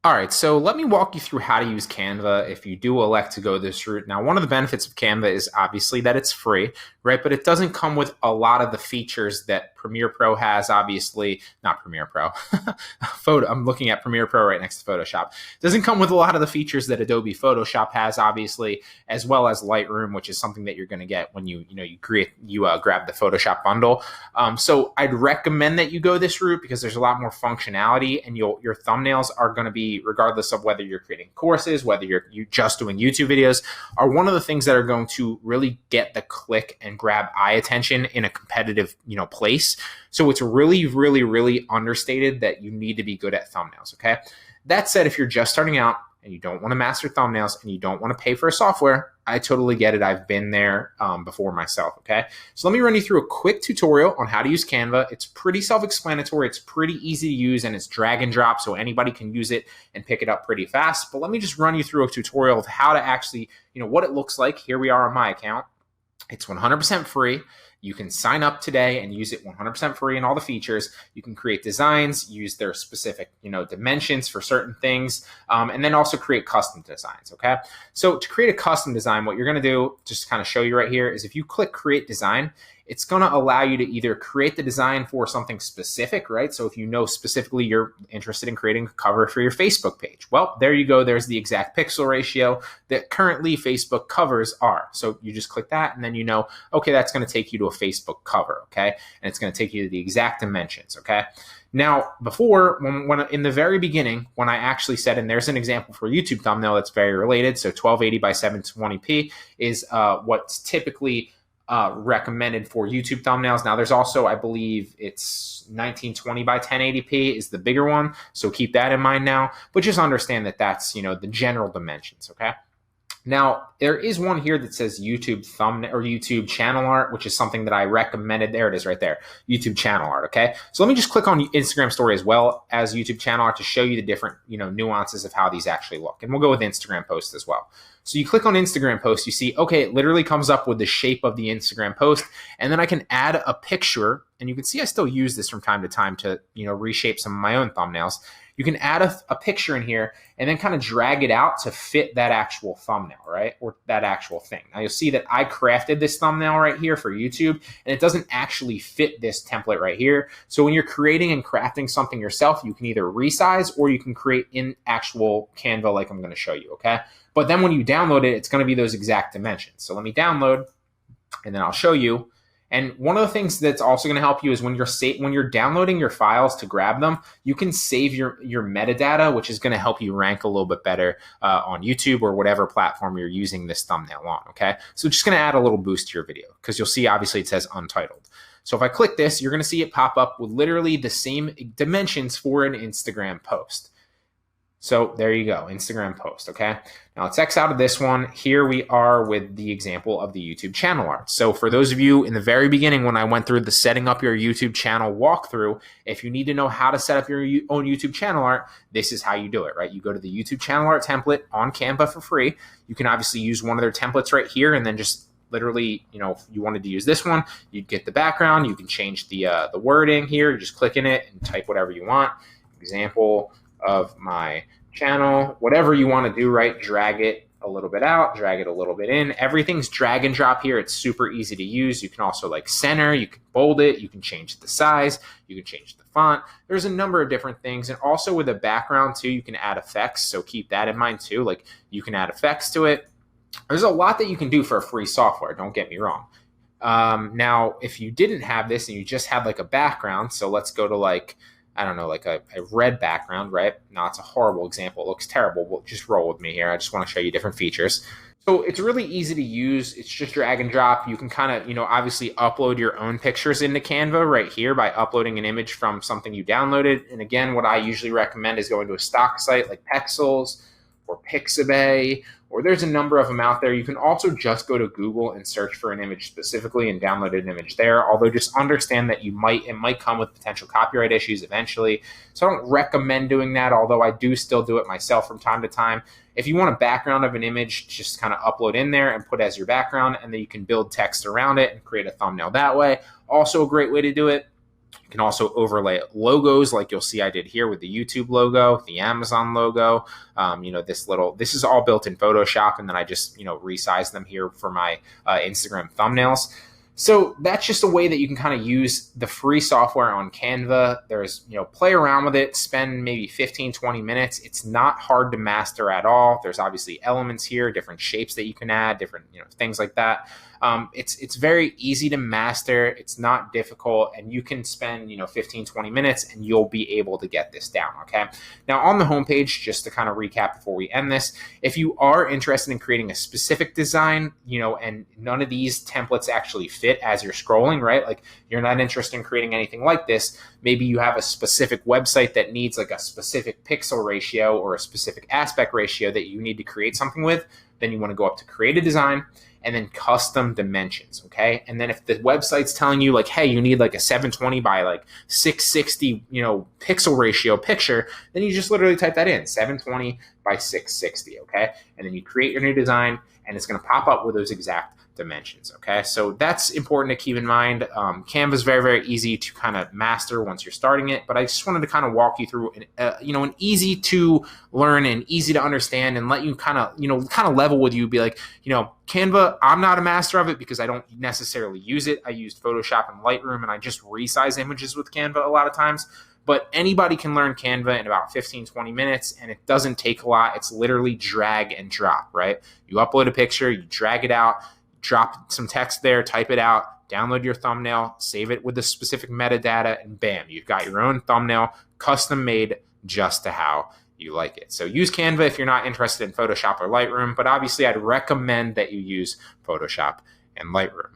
All right, so let me walk you through how to use Canva if you do elect to go this route. Now, one of the benefits of Canva is obviously that it's free, right? But it doesn't come with a lot of the features that Premiere Pro has, obviously, not Premiere Pro. I'm looking at Premiere Pro right next to Photoshop. It doesn't come with a lot of the features that Adobe Photoshop has, obviously, as well as Lightroom, which is something that you're going to get when you grab the Photoshop bundle. So I'd recommend that you go this route because there's a lot more functionality, and your thumbnails are going to be, regardless of whether you're creating courses, whether you're just doing YouTube videos, are one of the things that are going to really get the click and grab eye attention in a competitive, place. So it's really, really, really understated that you need to be good at thumbnails. Okay. That said, if you're just starting out and you don't want to master thumbnails and you don't want to pay for a software, I totally get it. I've been there before myself. Okay. So let me run you through a quick tutorial on how to use Canva. It's pretty self-explanatory. It's pretty easy to use, and it's drag and drop, so anybody can use it and pick it up pretty fast. But let me just run you through a tutorial of how to actually, what it looks like. Here we are on my account. It's 100% free. You can sign up today and use it 100% free and all the features. You can create designs, use their specific, dimensions for certain things, and then also create custom designs, okay? So to create a custom design, what you're gonna do, just to kind of show you right here, is if you click Create Design, it's going to allow you to either create the design for something specific, right? So if you know specifically you're interested in creating a cover for your Facebook page, well, there you go. There's the exact pixel ratio that currently Facebook covers are. So you just click that, and then okay, that's going to take you to a Facebook cover, okay? And it's going to take you to the exact dimensions, okay? Now, before, when in the very beginning, when I actually said, and there's an example for a YouTube thumbnail that's very related, so 1280 by 720p is what's typically recommended for YouTube thumbnails. Now, there's also, I believe it's 1920 by 1080p is the bigger one. So keep that in mind now, but just understand that that's, the general dimensions. Okay. Now, there is one here that says YouTube thumbnail or YouTube channel art, which is something that I recommended. There it is right there, YouTube channel art, okay? So let me just click on Instagram story as well as YouTube channel art to show you the different, nuances of how these actually look. And we'll go with Instagram post as well. So you click on Instagram post, you see, okay, it literally comes up with the shape of the Instagram post, and then I can add a picture, and you can see I still use this from time to time to, reshape some of my own thumbnails. You can add a picture in here and then kind of drag it out to fit that actual thumbnail, right? Or that actual thing. Now you'll see that I crafted this thumbnail right here for YouTube, and it doesn't actually fit this template right here. So when you're creating and crafting something yourself, you can either resize or you can create in actual Canva like I'm going to show you, okay? But then when you download it, it's going to be those exact dimensions. So let me download, and then I'll show you. And one of the things that's also going to help you is when you're downloading your files to grab them, you can save your metadata, which is going to help you rank a little bit better on YouTube or whatever platform you're using this thumbnail on, okay? So just going to add a little boost to your video because you'll see obviously it says untitled. So if I click this, you're going to see it pop up with literally the same dimensions for an Instagram post. So there you go, Instagram post, okay? Now let's X out of this one. Here we are with the example of the YouTube channel art. So for those of you in the very beginning when I went through the setting up your YouTube channel walkthrough, if you need to know how to set up your own YouTube channel art, this is how you do it, right? You go to the YouTube channel art template on Canva for free. You can obviously use one of their templates right here and then just literally, if you wanted to use this one, you'd get the background. You can change the wording here. You just click in it and type whatever you want. Example of my channel, whatever you want to do, right? Drag it a little bit out, drag it a little bit in. Everything's drag and drop here. It's super easy to use. You can also center, you can bold it, you can change the size, you can change the font. There's a number of different things. And also with a background too, you can add effects. So keep that in mind too. You can add effects to it. There's a lot that you can do for a free software. Don't get me wrong. Now, if you didn't have this and you just had a background, so let's go to I don't know, a red background, right? Now, it's a horrible example. It looks terrible, but just roll with me here. I just want to show you different features. So it's really easy to use. It's just drag and drop. You can kind of, obviously upload your own pictures into Canva right here by uploading an image from something you downloaded. And again, what I usually recommend is going to a stock site like Pexels or Pixabay, or there's a number of them out there. You can also just go to Google and search for an image specifically and download an image there. Although just understand that it might come with potential copyright issues eventually. So I don't recommend doing that, although I do still do it myself from time to time. If you want a background of an image, just kind of upload in there and put as your background, and then you can build text around it and create a thumbnail that way. Also a great way to do it. You can also overlay logos like you'll see I did here with the YouTube logo, the Amazon logo. This is all built in Photoshop, and then I just, resize them here for my Instagram thumbnails. So that's just a way that you can kind of use the free software on Canva. There's, play around with it, spend maybe 15, 20 minutes. It's not hard to master at all. There's obviously elements here, different shapes that you can add, different, things like that. It's very easy to master. It's not difficult, and you can spend 15, 20 minutes and you'll be able to get this down. Okay. Now on the homepage, just to kind of recap before we end this, if you are interested in creating a specific design, and none of these templates actually fit as you're scrolling, right? Like you're not interested in creating anything like this. Maybe you have a specific website that needs like a specific pixel ratio or a specific aspect ratio that you need to create something with. Then you want to go up to create a design and then custom dimensions, okay? And then if the website's telling you like, hey, you need like a 720 by like 660, pixel ratio picture, then you just literally type that in, 720 by 660, okay? And then you create your new design, and it's going to pop up with those exact dimensions, okay? So that's important to keep in mind. Canva is very, very easy to kind of master once you're starting it, but I just wanted to kind of walk you through an easy to learn and easy to understand, and let you kind of level with you, be like, Canva, I'm not a master of it because I don't necessarily use it. I used Photoshop and Lightroom, and I just resize images with Canva a lot of times. But anybody can learn Canva in about 15, 20 minutes, and it doesn't take a lot. It's literally drag and drop, right? You upload a picture, you drag it out, drop some text there, type it out, download your thumbnail, save it with the specific metadata, and bam, you've got your own thumbnail custom made just to how you like it. So use Canva if you're not interested in Photoshop or Lightroom, but obviously I'd recommend that you use Photoshop and Lightroom.